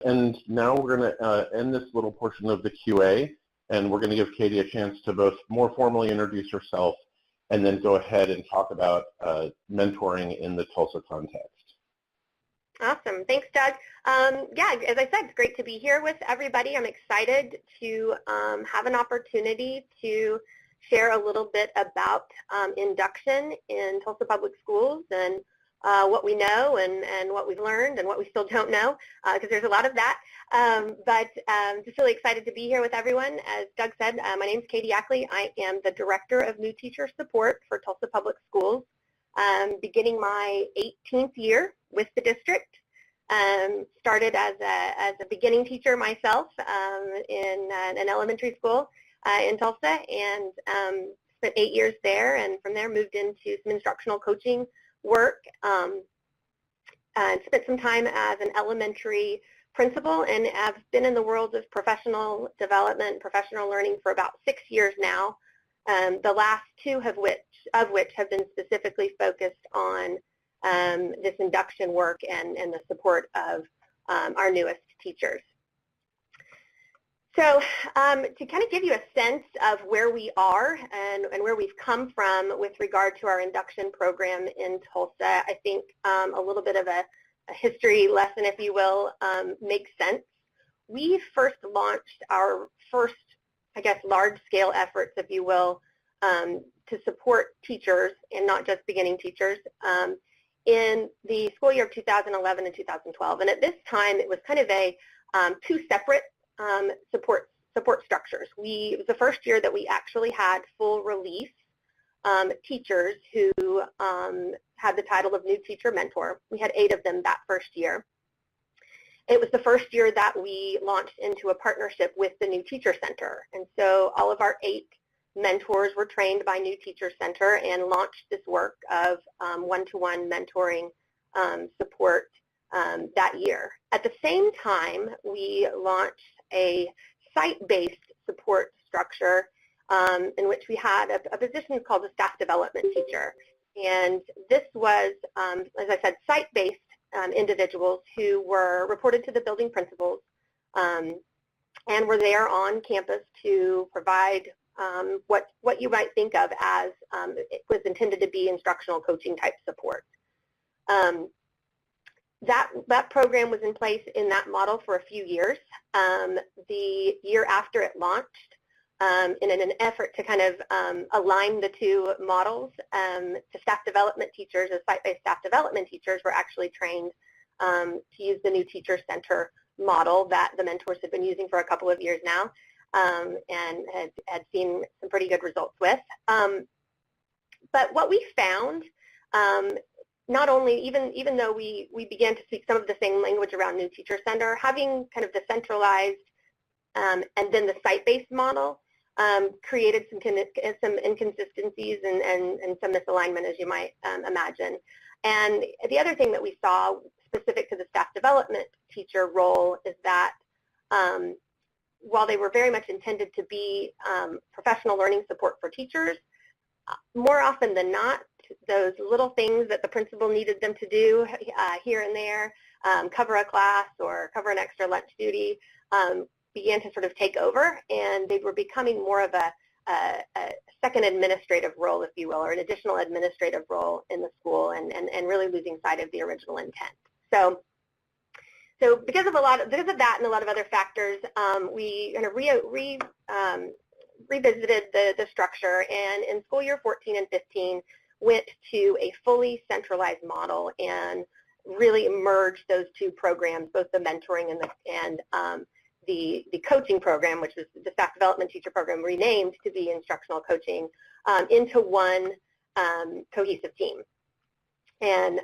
And now we're going to end this little portion of the QA, and we're going to give Katy a chance to both more formally introduce herself and then go ahead and talk about mentoring in the Tulsa context. Awesome. Thanks, Doug. Yeah, as I said, it's great to be here with everybody. I'm excited to have an opportunity to share a little bit about induction in Tulsa Public Schools and what we know and what we've learned and what we still don't know, because there's a lot of that. But just really excited to be here with everyone. As Doug said, my name is Katy Ackley. I am the Director of New Teacher Support for Tulsa Public Schools, beginning my 18th year with the district. Started as a beginning teacher myself in an elementary school in Tulsa, and spent 8 years there, and from there moved into some instructional coaching work, and spent some time as an elementary principal, and have been in the world of professional development, professional learning for about 6 years now. The last two of which have been specifically focused on this induction work and the support of our newest teachers. So to kind of give you a sense of where we are and where we've come from with regard to our induction program in Tulsa, I think a little bit of a history lesson, if you will, makes sense. We first launched our first, I guess, large-scale efforts, if you will, to support teachers, and not just beginning teachers, in the school year of 2011 and 2012. And at this time, it was kind of a two separate support structures. It was the first year that we actually had full release teachers who had the title of New Teacher Mentor. We had 8 of them that first year. It was the first year that we launched into a partnership with the New Teacher Center. And so all of our 8 mentors were trained by New Teacher Center and launched this work of one-to-one mentoring support that year. At the same time, we launched a site-based support structure in which we had a position called a staff development teacher. And this was, as I said, site-based individuals who were reported to the building principals and were there on campus to provide what you might think of as it was intended to be instructional coaching type support. That program was in place in that model for a few years. The year after it launched, in an effort to kind of align the two models, the staff development teachers, the site-based staff development teachers, were actually trained to use the New Teacher Center model that the mentors had been using for a couple of years now, and had seen some pretty good results with. But what we found, not only, even though we began to speak some of the same language around New Teacher Center, having kind of the centralized and then the site-based model created some inconsistencies and some misalignment, as you might imagine. And the other thing that we saw specific to the staff development teacher role is that while they were very much intended to be professional learning support for teachers, more often than not, those little things that the principal needed them to do here and there, cover a class or cover an extra lunch duty, began to sort of take over, and they were becoming more of a second administrative role, if you will, or an additional administrative role in the school, and really losing sight of the original intent. So because of that and a lot of other factors, we kind of revisited the structure, and in school year 14 and 15 went to a fully centralized model and really merged those two programs, both the mentoring and the coaching program, which was the staff development teacher program renamed to be instructional coaching, into one cohesive team. And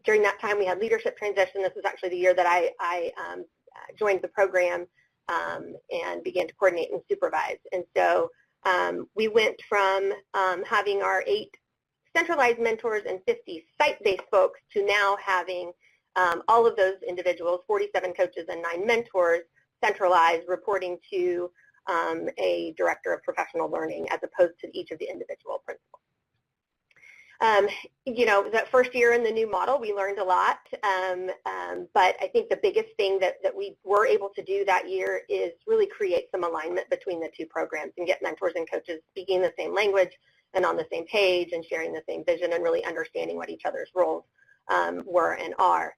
during that time, we had leadership transition. This was actually the year that I joined the program and began to coordinate and supervise. And so we went from having our 8 centralized mentors and 50 site-based folks to now having all of those individuals, 47 coaches and 9 mentors, centralized, reporting to a director of professional learning as opposed to each of the individual principals. You know, that first year in the new model, we learned a lot, but I think the biggest thing that we were able to do that year is really create some alignment between the two programs and get mentors and coaches speaking the same language and on the same page and sharing the same vision and really understanding what each other's roles were and are.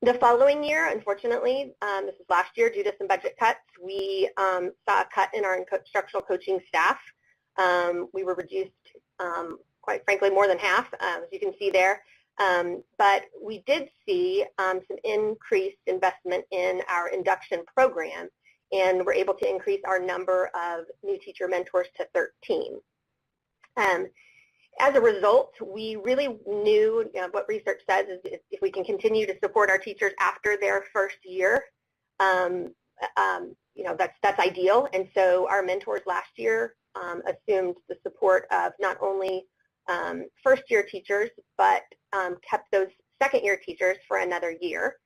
The following year, unfortunately, this is last year, due to some budget cuts, we saw a cut in our instructional coaching staff. We were reduced, quite frankly, more than half, as you can see there. But we did see some increased investment in our induction program, and we're able to increase our number of new teacher mentors to 13. As a result, we really knew, what research says is if we can continue to support our teachers after their first year, you know, that's ideal. And so our mentors last year assumed the support of not only first-year teachers, but kept those second-year teachers for another year.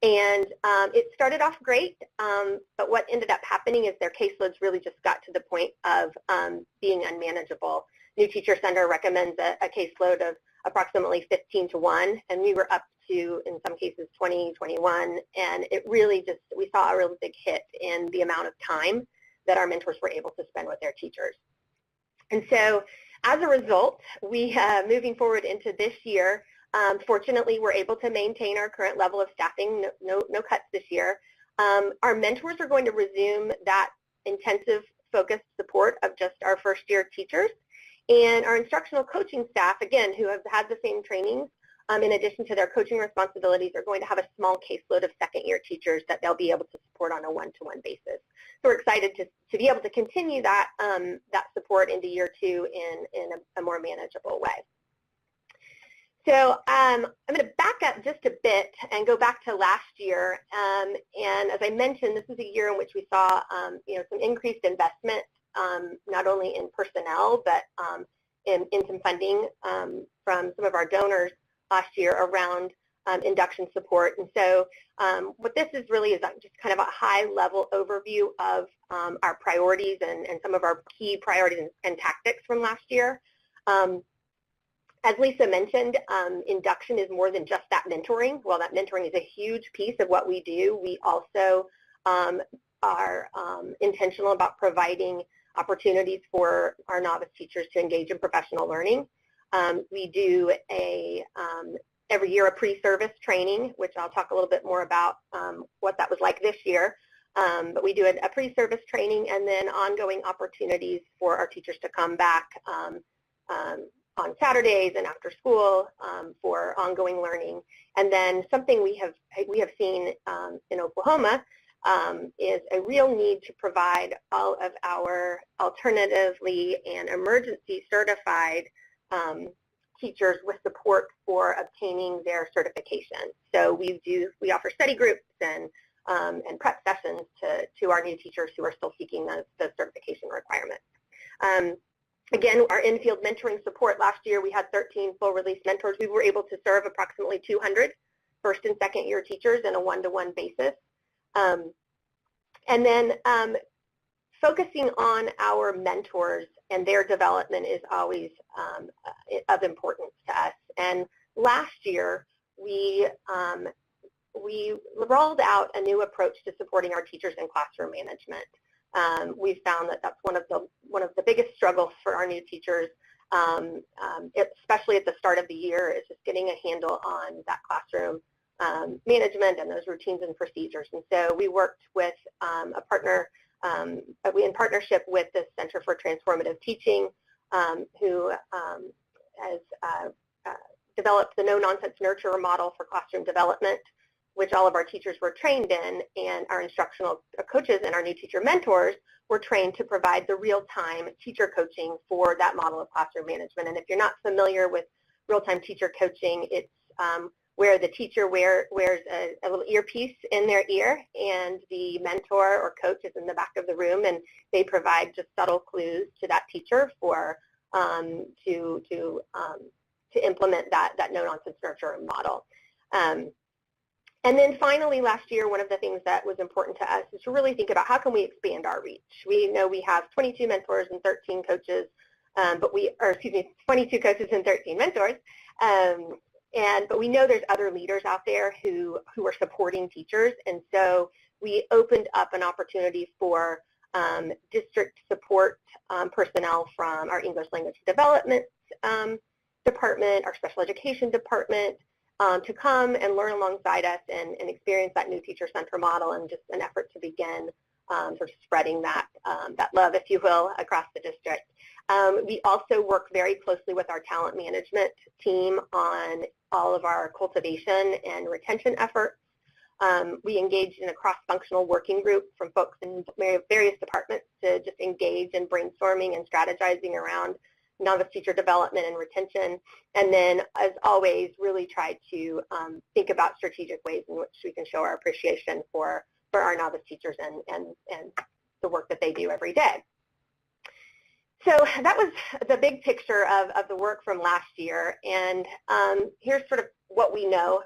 And it started off great, but what ended up happening is their caseloads really just got to the point of being unmanageable. New Teacher Center recommends a caseload of approximately 15 to 1, and we were up to, in some cases, 20, 21, and it really just, we saw a really big hit in the amount of time that our mentors were able to spend with their teachers. And so, as a result, we, moving forward into this year, fortunately, we're able to maintain our current level of staffing, no cuts this year. Our mentors are going to resume that intensive focused support of just our first-year teachers. And our instructional coaching staff, again, who have had the same trainings, in addition to their coaching responsibilities, are going to have a small caseload of second-year teachers that they'll be able to support on a one-to-one basis. So we're excited to be able to continue that, that support into year 2 in a more manageable way. So I'm going to back up just a bit and go back to last year. And as I mentioned, this is a year in which we saw you know, some increased investment, not only in personnel, but in some funding from some of our donors last year around induction support. And so what this is really is just kind of a high-level overview of our priorities and some of our key priorities and tactics from last year. As Lisa mentioned, induction is more than just that mentoring. While that mentoring is a huge piece of what we do, we also are intentional about providing opportunities for our novice teachers to engage in professional learning. We do every year a pre-service training, which I'll talk a little bit more about what that was like this year. But we do a pre-service training and then ongoing opportunities for our teachers to come back on Saturdays and after school for ongoing learning. And then something we have seen in Oklahoma is a real need to provide all of our alternatively and emergency certified teachers with support for obtaining their certification. So we offer study groups and prep sessions to our new teachers who are still seeking the certification requirements. Again, our in-field mentoring support last year, we had 13 full-release mentors. We were able to serve approximately 200 first and second-year teachers in a one-to-one basis. And then focusing on our mentors and their development is always of importance to us. And last year, we rolled out a new approach to supporting our teachers in classroom management. We found that that's one of the biggest struggles for our new teachers, especially at the start of the year, is just getting a handle on that classroom management and those routines and procedures. And so we worked with a partner, in partnership with the Center for Transformative Teaching, who has developed the no-nonsense nurturer model for classroom development, which all of our teachers were trained in, and our instructional coaches and our new teacher mentors were trained to provide the real-time teacher coaching for that model of classroom management. And if you're not familiar with real-time teacher coaching, it's where the teacher wears a little earpiece in their ear, and the mentor or coach is in the back of the room, and they provide just subtle clues to that teacher for to implement that no-nonsense nurture model. And then finally, last year, one of the things that was important to us is to really think about how can we expand our reach. We know we have 22 mentors and 13 coaches excuse me, 22 coaches and 13 mentors. But we know there's other leaders out there who are supporting teachers, and so we opened up an opportunity for district support personnel from our English language development department, our special education department, to come and learn alongside us and experience that new teacher center model, and just an effort to begin sort of spreading that love, if you will, across the district. We also work very closely with our talent management team on all of our cultivation and retention efforts. We engaged in a cross-functional working group from folks in various departments to just engage in brainstorming and strategizing around novice teacher development and retention. And then, as always, really try to think about strategic ways in which we can show our appreciation for our novice teachers and the work that they do every day. So that was the big picture of the work from last year, and here's sort of what we know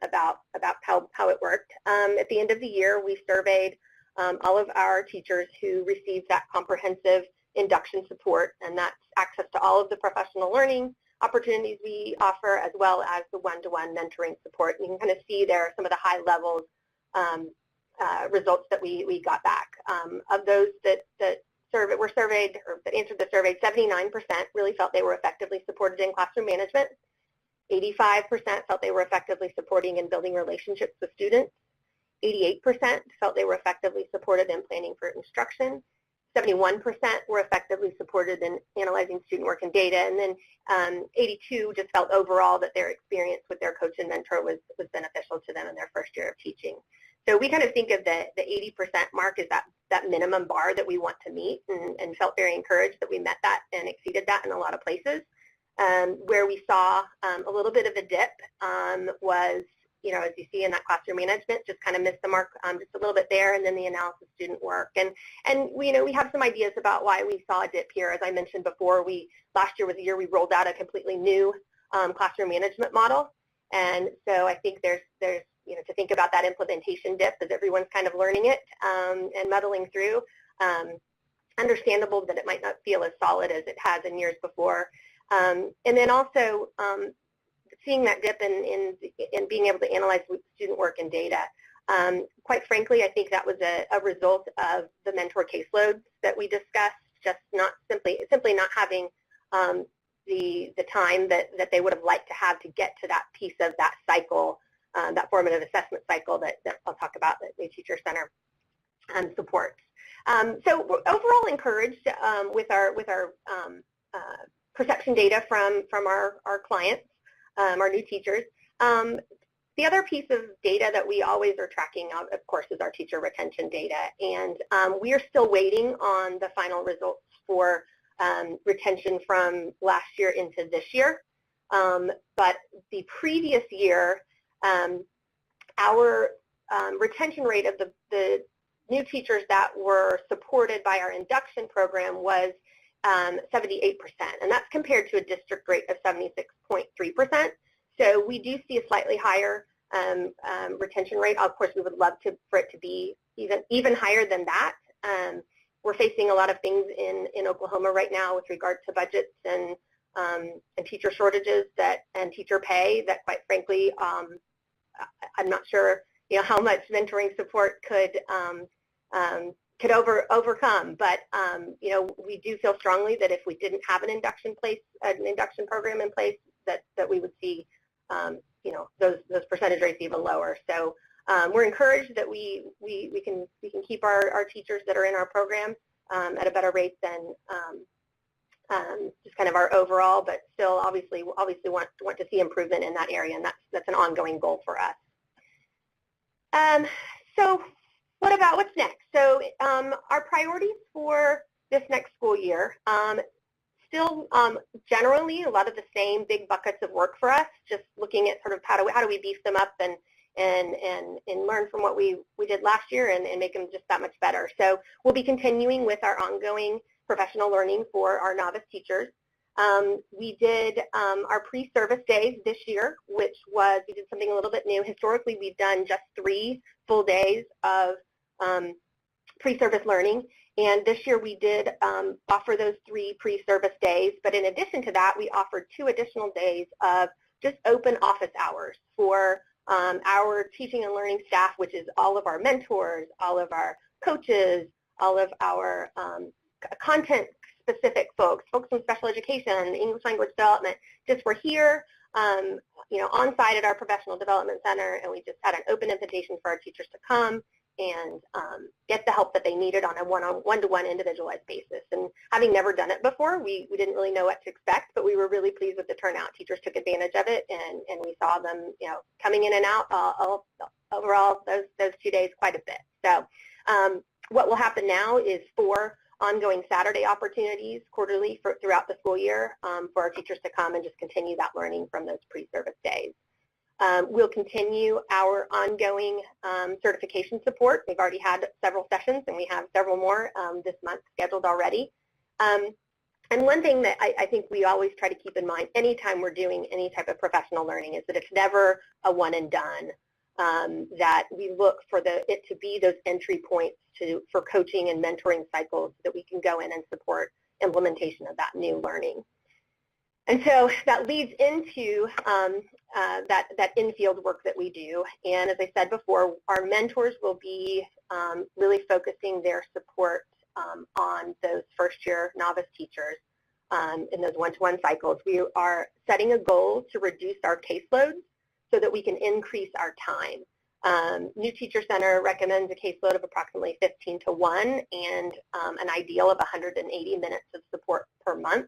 about how it worked. At the end of the year, we surveyed all of our teachers who received that comprehensive induction support, and that's access to all of the professional learning opportunities we offer, as well as the one-to-one mentoring support. And you can kind of see there some of the high-level results that we got back. Of those that were surveyed, or that answered the survey, 79% really felt they were effectively supported in classroom management. 85% felt they were effectively supporting and building relationships with students. 88% felt they were effectively supported in planning for instruction. 71% were effectively supported in analyzing student work and data, and then 82% just felt overall that their experience with their coach and mentor was beneficial to them in their first year of teaching. So we kind of think of the 80% mark as that minimum bar that we want to meet, and felt very encouraged that we met that and exceeded that in a lot of places. Where we saw a little bit of a dip was, as you see in that classroom management, just kind of missed the mark just a little bit there, and then the analysis student work. And we have some ideas about why we saw a dip here. As I mentioned before, last year was the year we rolled out a completely new classroom management model, and so I think there's to think about that implementation dip as everyone's kind of learning it and muddling through. Understandable that it might not feel as solid as it has in years before. And then also seeing that dip in being able to analyze student work and data. Quite frankly, I think that was a result of the mentor caseloads that we discussed, just not simply not having the time that they would have liked to have to get to that piece of that cycle, that formative assessment cycle that I'll talk about that New Teacher Center supports. So we're overall encouraged with our perception data from our clients, our new teachers. The other piece of data that we always are tracking, of course, is our teacher retention data, and we are still waiting on the final results for retention from last year into this year. But the previous year, our retention rate of the new teachers that were supported by our induction program was 78%, and that's compared to a district rate of 76.3%. So we do see a slightly higher retention rate. Of course, we would love for it to be even higher than that. We're facing a lot of things in Oklahoma right now with regard to budgets and teacher shortages and teacher pay that, quite frankly, I'm not sure how much mentoring support could overcome. But we do feel strongly that if we didn't have an induction program in place, that we would see those percentage rates even lower. So we're encouraged that we can keep our teachers that are in our program at a better rate than just kind of our overall, but still obviously want to see improvement in that area, and that's an ongoing goal for us. So what's next? So our priorities for this next school year, still generally a lot of the same big buckets of work for us, just looking at sort of how do we beef them up and learn from what we did last year and make them just that much better. So we'll be continuing with our ongoing professional learning for our novice teachers. We did our pre-service days this year, we did something a little bit new. Historically, we've done just 3 full days of pre-service learning, And this year we did offer those 3 pre-service days, but in addition to that, we offered 2 additional days of just open office hours for our teaching and learning staff, which is all of our mentors, all of our coaches, all of our content-specific folks in special education, English language development. Just we're here, on site at our professional development center, and we just had an open invitation for our teachers to come and get the help that they needed on a one-to-one individualized basis. And having never done it before, we didn't really know what to expect, but we were really pleased with the turnout. Teachers took advantage of it, and we saw them, coming in and out overall those 2 days quite a bit. So what will happen now is 4 ongoing Saturday opportunities quarterly throughout the school year for our teachers to come and just continue that learning from those pre-service days. We'll continue our ongoing certification support. We've already had several sessions, and we have several more this month scheduled already. And one thing that I think we always try to keep in mind anytime we're doing any type of professional learning is that it's never a one and done, that we look for it to be those entry points for coaching and mentoring cycles so that we can go in and support implementation of that new learning. And so that leads into that in-field work that we do. And as I said before, our mentors will be really focusing their support on those first-year novice teachers in those one-to-one cycles. We are setting a goal to reduce our caseloads so that we can increase our time. New Teacher Center recommends a caseload of approximately 15 to 1 and an ideal of 180 minutes of support per month.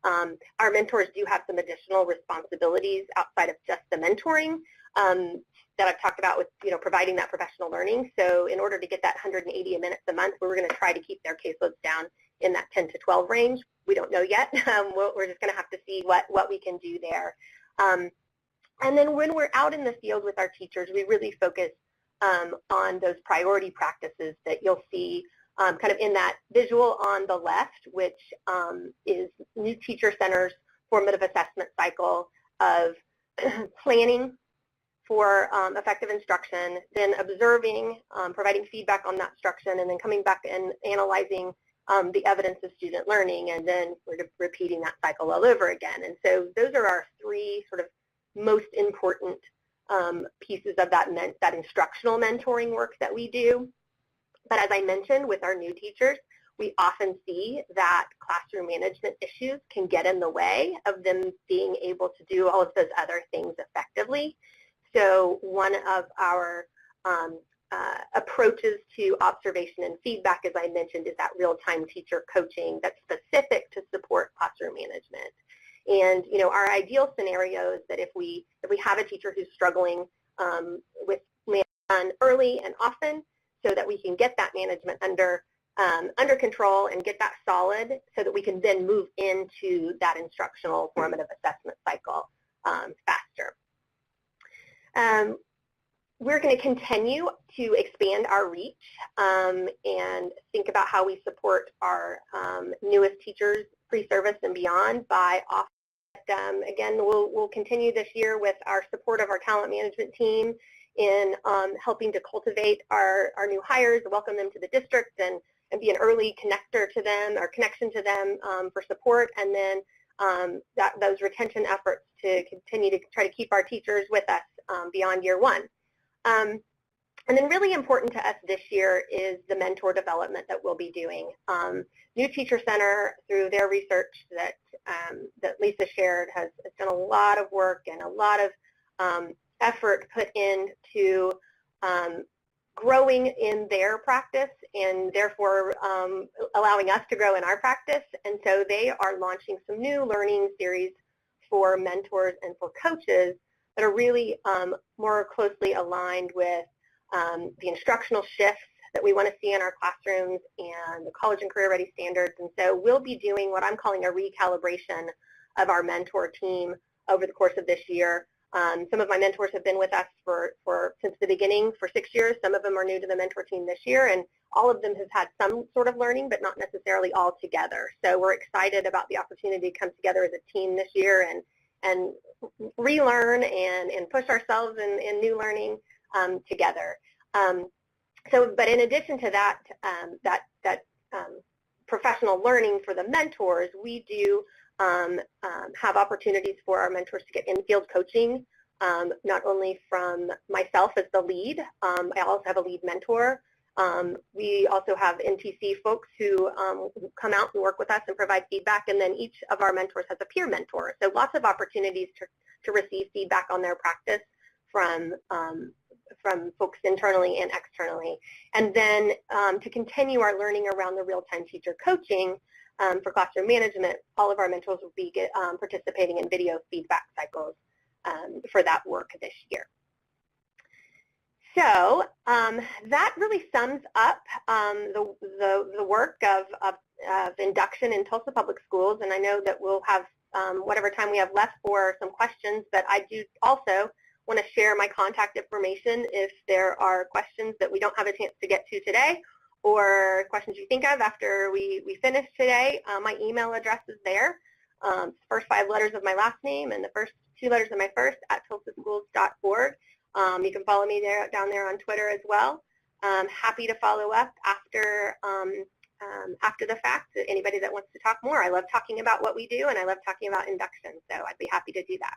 Our mentors do have some additional responsibilities outside of just the mentoring that I've talked about with providing that professional learning. So in order to get that 180 minutes a month, we're going to try to keep their caseloads down in that 10 to 12 range. We don't know yet. We're just going to have to see what we can do there. And then when we're out in the field with our teachers, we really focus on those priority practices that you'll see kind of in that visual on the left, which is New Teacher Center's formative assessment cycle of planning for effective instruction, then observing, providing feedback on that instruction, and then coming back and analyzing the evidence of student learning, and then sort of repeating that cycle all over again. And so those are our 3 sort of most important pieces of that instructional mentoring work that we do. But as I mentioned, with our new teachers, we often see that classroom management issues can get in the way of them being able to do all of those other things effectively. So one of our approaches to observation and feedback, as I mentioned, is that real-time teacher coaching that's specific to support classroom management. And our ideal scenario is that if we have a teacher who's struggling with management early and often, so that we can get that management under control and get that solid, so that we can then move into that instructional formative assessment cycle faster. We're going to continue to expand our reach and think about how we support our newest teachers pre-service and beyond by offering. Again, we'll continue this year with our support of our talent management team in helping to cultivate our new hires, welcome them to the district, and be an early connector to them or connection to them for support, and then those retention efforts to continue to try to keep our teachers with us beyond year 1. And then really important to us this year is the mentor development that we'll be doing. New Teacher Center, through their research that Lisa shared, has done a lot of work and a lot of effort put into growing in their practice and therefore allowing us to grow in our practice. And so they are launching some new learning series for mentors and for coaches that are really more closely aligned with the instructional shifts that we want to see in our classrooms and the college and career ready standards. And so we'll be doing what I'm calling a recalibration of our mentor team over the course of this year. Some of my mentors have been with us since the beginning for 6 years. Some of them are new to the mentor team this year, and all of them have had some sort of learning, but not necessarily all together. So we're excited about the opportunity to come together as a team this year and relearn and push ourselves in new learning together. But in addition to that, that professional learning for the mentors, we do have opportunities for our mentors to get in-field coaching, not only from myself as the lead. I also have a lead mentor. We also have NTC folks who come out and work with us and provide feedback, and then each of our mentors has a peer mentor. So lots of opportunities to receive feedback on their practice from folks internally and externally. And then to continue our learning around the real-time teacher coaching for classroom management, all of our mentors will be participating in video feedback cycles for that work this year. So that really sums up the work of induction in Tulsa Public Schools, and I know that we'll have whatever time we have left for some questions, but I do also want to share my contact information if there are questions that we don't have a chance to get to today, or questions you think of after we finish today. My email address is there. First 5 letters of my last name and the first 2 letters of my first at tulsaschools.org. You can follow me down there on Twitter as well. Happy to follow up after the fact. Anybody that wants to talk more. I love talking about what we do, and I love talking about induction, so I'd be happy to do that.